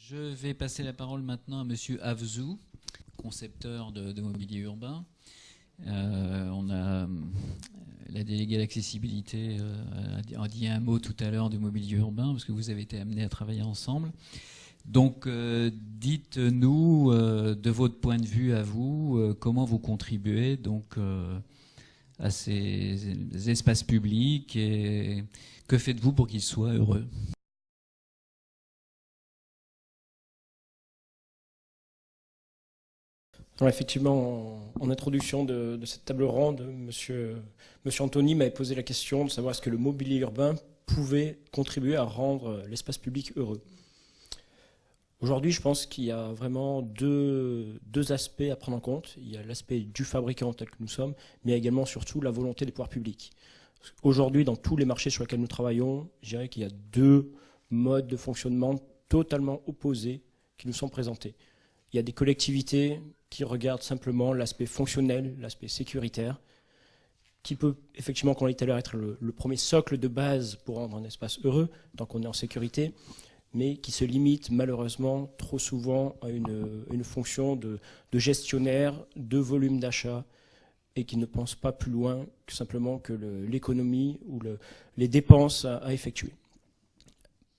Je vais passer la parole maintenant à Monsieur Avzou, concepteur de mobilier urbain. On a la déléguée à l'accessibilité a dit un mot tout à l'heure du mobilier urbain, parce que vous avez été amenés à travailler ensemble. Donc, dites-nous, de votre point de vue à vous, comment vous contribuez donc à ces espaces publics et que faites-vous pour qu'ils soient heureux ? Alors effectivement, en introduction de cette table ronde, monsieur Anthony m'avait posé la question de savoir est-ce que le mobilier urbain pouvait contribuer à rendre l'espace public heureux. Aujourd'hui, je pense qu'il y a vraiment deux aspects à prendre en compte. Il y a l'aspect du fabricant tel que nous sommes, mais il y a également surtout la volonté des pouvoirs publics. Aujourd'hui, dans tous les marchés sur lesquels nous travaillons, je dirais qu'il y a deux modes de fonctionnement totalement opposés qui nous sont présentés. Il y a des collectivités qui regardent simplement l'aspect fonctionnel, l'aspect sécuritaire, qui peut effectivement, comme on l'a dit tout à l'heure, être le premier socle de base pour rendre un espace heureux, tant qu'on est en sécurité, mais qui se limite malheureusement trop souvent à une fonction de gestionnaire, de volume d'achat, et qui ne pense pas plus loin que simplement que l'économie ou les dépenses à effectuer.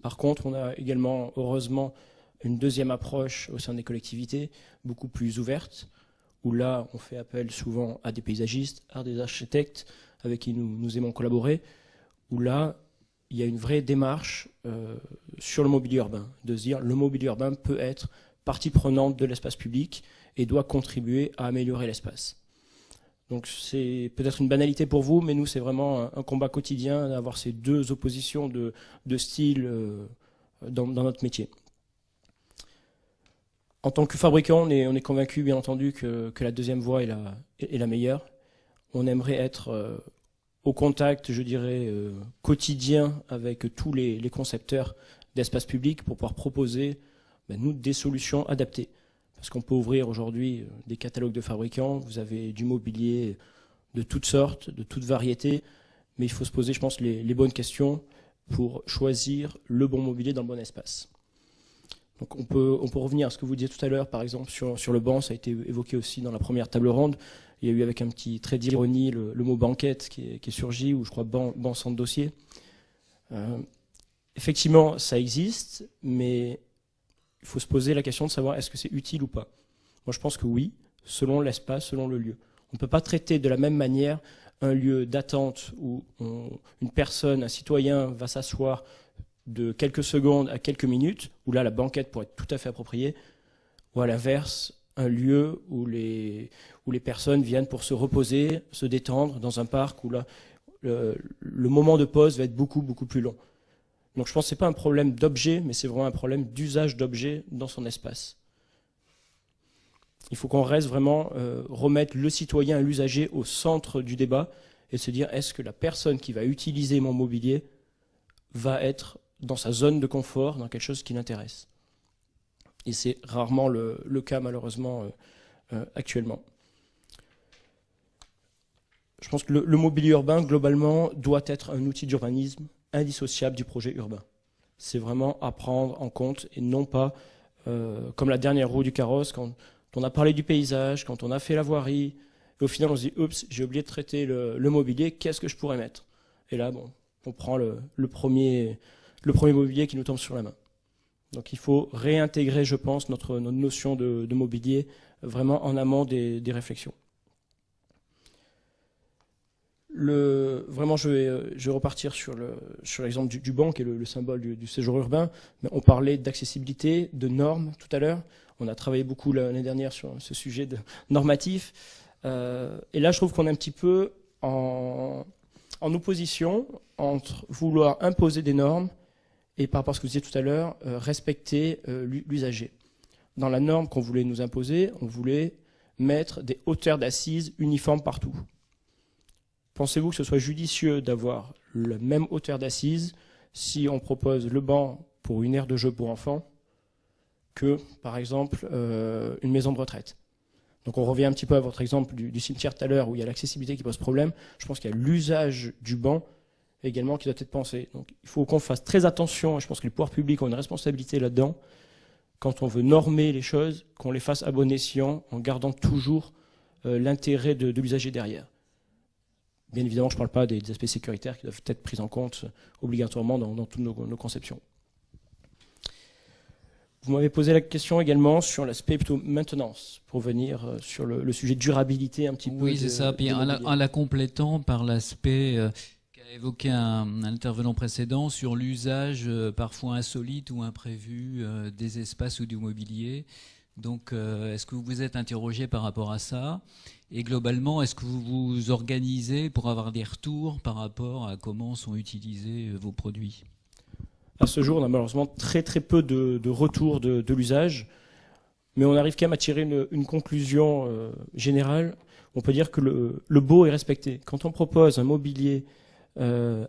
Par contre, on a également, heureusement, une deuxième approche au sein des collectivités, beaucoup plus ouverte, où là, on fait appel souvent à des paysagistes, à des architectes avec qui nous aimons collaborer, où là, il y a une vraie démarche sur le mobilier urbain, de se dire le mobilier urbain peut être partie prenante de l'espace public et doit contribuer à améliorer l'espace. Donc c'est peut-être une banalité pour vous, mais nous, c'est vraiment un combat quotidien d'avoir ces deux oppositions de style dans notre métier. En tant que fabricant, on est convaincu, bien entendu, que la deuxième voie est la meilleure. On aimerait être au contact, je dirais, quotidien avec tous les concepteurs d'espace public pour pouvoir proposer, nous, des solutions adaptées. Parce qu'on peut ouvrir aujourd'hui des catalogues de fabricants, vous avez du mobilier de toutes sortes, de toutes variétés, mais il faut se poser, je pense, les bonnes questions pour choisir le bon mobilier dans le bon espace. Donc on peut revenir à ce que vous disiez tout à l'heure, par exemple sur le banc, ça a été évoqué aussi dans la première table ronde. Il y a eu avec un petit trait d'ironie le mot banquette qui est surgi, ou je crois banc sans dossier. Effectivement, ça existe, mais il faut se poser la question de savoir est-ce que c'est utile ou pas. Moi je pense que oui, selon l'espace, selon le lieu. On ne peut pas traiter de la même manière un lieu d'attente où une personne, un citoyen va s'asseoir de quelques secondes à quelques minutes, où là la banquette pourrait être tout à fait appropriée, ou à l'inverse, un lieu où les personnes viennent pour se reposer, se détendre dans un parc où là le moment de pause va être beaucoup plus long. Donc je pense que ce n'est pas un problème d'objet, mais c'est vraiment un problème d'usage d'objet dans son espace. Il faut qu'on reste vraiment remettre le citoyen, l'usager au centre du débat et se dire est-ce que la personne qui va utiliser mon mobilier va être dans sa zone de confort, dans quelque chose qui l'intéresse. Et c'est rarement le cas, malheureusement, actuellement. Je pense que le mobilier urbain, globalement, doit être un outil d'urbanisme indissociable du projet urbain. C'est vraiment à prendre en compte, et non pas comme la dernière roue du carrosse, quand on a parlé du paysage, quand on a fait la voirie, et au final on se dit « Oups, j'ai oublié de traiter le mobilier, qu'est-ce que je pourrais mettre ?» Et là, bon, on prend le premier mobilier qui nous tombe sur la main. Donc il faut réintégrer, je pense, notre notion de mobilier vraiment en amont des réflexions. Vraiment, je vais repartir sur l'exemple du banc, qui est le symbole du séjour urbain. Mais on parlait d'accessibilité, de normes tout à l'heure. On a travaillé beaucoup l'année dernière sur ce sujet normatif. Et là, je trouve qu'on est un petit peu en opposition entre vouloir imposer des normes et par rapport à ce que vous disiez tout à l'heure, respecter l'usager. Dans la norme qu'on voulait nous imposer, on voulait mettre des hauteurs d'assises uniformes partout. Pensez-vous que ce soit judicieux d'avoir la même hauteur d'assises si on propose le banc pour une aire de jeu pour enfants que, par exemple, une maison de retraite? Donc on revient un petit peu à votre exemple du cimetière tout à l'heure où il y a l'accessibilité qui pose problème. Je pense qu'il y a l'usage du banc également qui doit être pensé. Donc il faut qu'on fasse très attention, et je pense que les pouvoirs publics ont une responsabilité là-dedans, quand on veut normer les choses, qu'on les fasse à bon escient, en gardant toujours l'intérêt de l'usager derrière. Bien évidemment, je ne parle pas des aspects sécuritaires qui doivent être pris en compte obligatoirement dans toutes nos conceptions. Vous m'avez posé la question également sur l'aspect plutôt maintenance, pour venir sur le sujet durabilité un petit peu. Oui, c'est ça. Puis en la complétant par l'aspect qu'a évoqué un intervenant précédent sur l'usage parfois insolite ou imprévu des espaces ou du mobilier. Donc, est-ce que vous vous êtes interrogé par rapport à ça? Et globalement, est-ce que vous vous organisez pour avoir des retours par rapport à comment sont utilisés vos produits? À ce jour, on a malheureusement très très peu de retours de l'usage, mais on arrive quand même à tirer une conclusion générale. On peut dire que le beau est respecté. Quand on propose un mobilier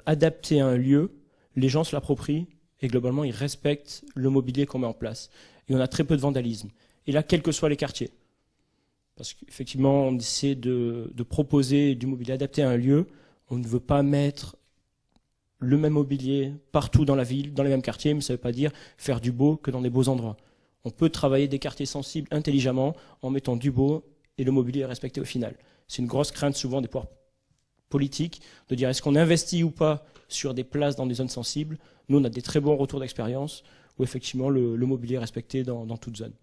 adapté à un lieu, les gens se l'approprient et globalement ils respectent le mobilier qu'on met en place. Et on a très peu de vandalisme. Et là, quels que soient les quartiers. Parce qu'effectivement, on essaie de proposer du mobilier adapté à un lieu. On ne veut pas mettre le même mobilier partout dans la ville, dans les mêmes quartiers, mais ça ne veut pas dire faire du beau que dans des beaux endroits. On peut travailler des quartiers sensibles intelligemment en mettant du beau et le mobilier est respecté au final. C'est une grosse crainte souvent des pouvoirs politiques de dire est-ce qu'on investit ou pas sur des places dans des zones sensibles. Nous, on a des très bons retours d'expérience où effectivement le mobilier est respecté dans toute zone.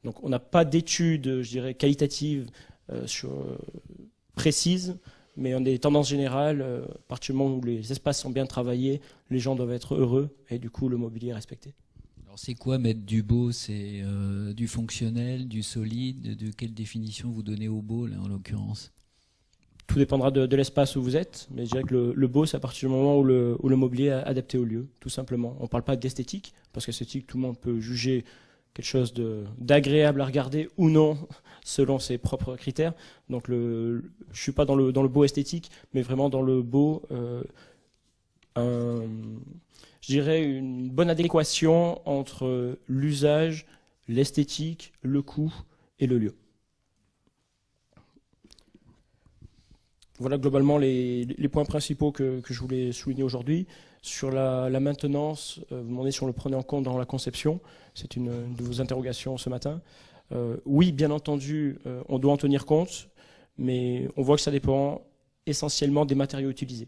Donc on n'a pas d'études, je dirais, qualitatives précises, mais on a des tendances générales. À partir du moment où les espaces sont bien travaillés, les gens doivent être heureux et du coup le mobilier est respecté. Alors c'est quoi mettre du beau? C'est du fonctionnel, du solide? De quelle définition vous donnez au beau là en l'occurrence? Tout dépendra de l'espace où vous êtes, mais je dirais que le beau c'est à partir du moment où le mobilier est adapté au lieu, tout simplement. On ne parle pas d'esthétique, parce qu'esthétique tout le monde peut juger quelque chose d'agréable à regarder ou non, selon ses propres critères. Donc je suis pas dans le beau esthétique, mais vraiment dans le beau, je dirais une bonne adéquation entre l'usage, l'esthétique, le coût et le lieu. Voilà globalement les points principaux que je voulais souligner aujourd'hui. Sur la maintenance, vous demandez si on le prenait en compte dans la conception. C'est une de vos interrogations ce matin. Oui, bien entendu, on doit en tenir compte, mais on voit que ça dépend essentiellement des matériaux utilisés.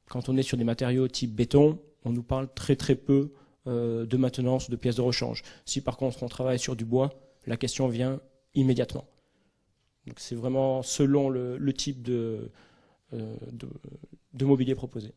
Quand on est sur des matériaux type béton, on nous parle très très peu de maintenance, de pièces de rechange. Si par contre on travaille sur du bois, la question vient immédiatement. Donc c'est vraiment selon le type de mobilier proposé.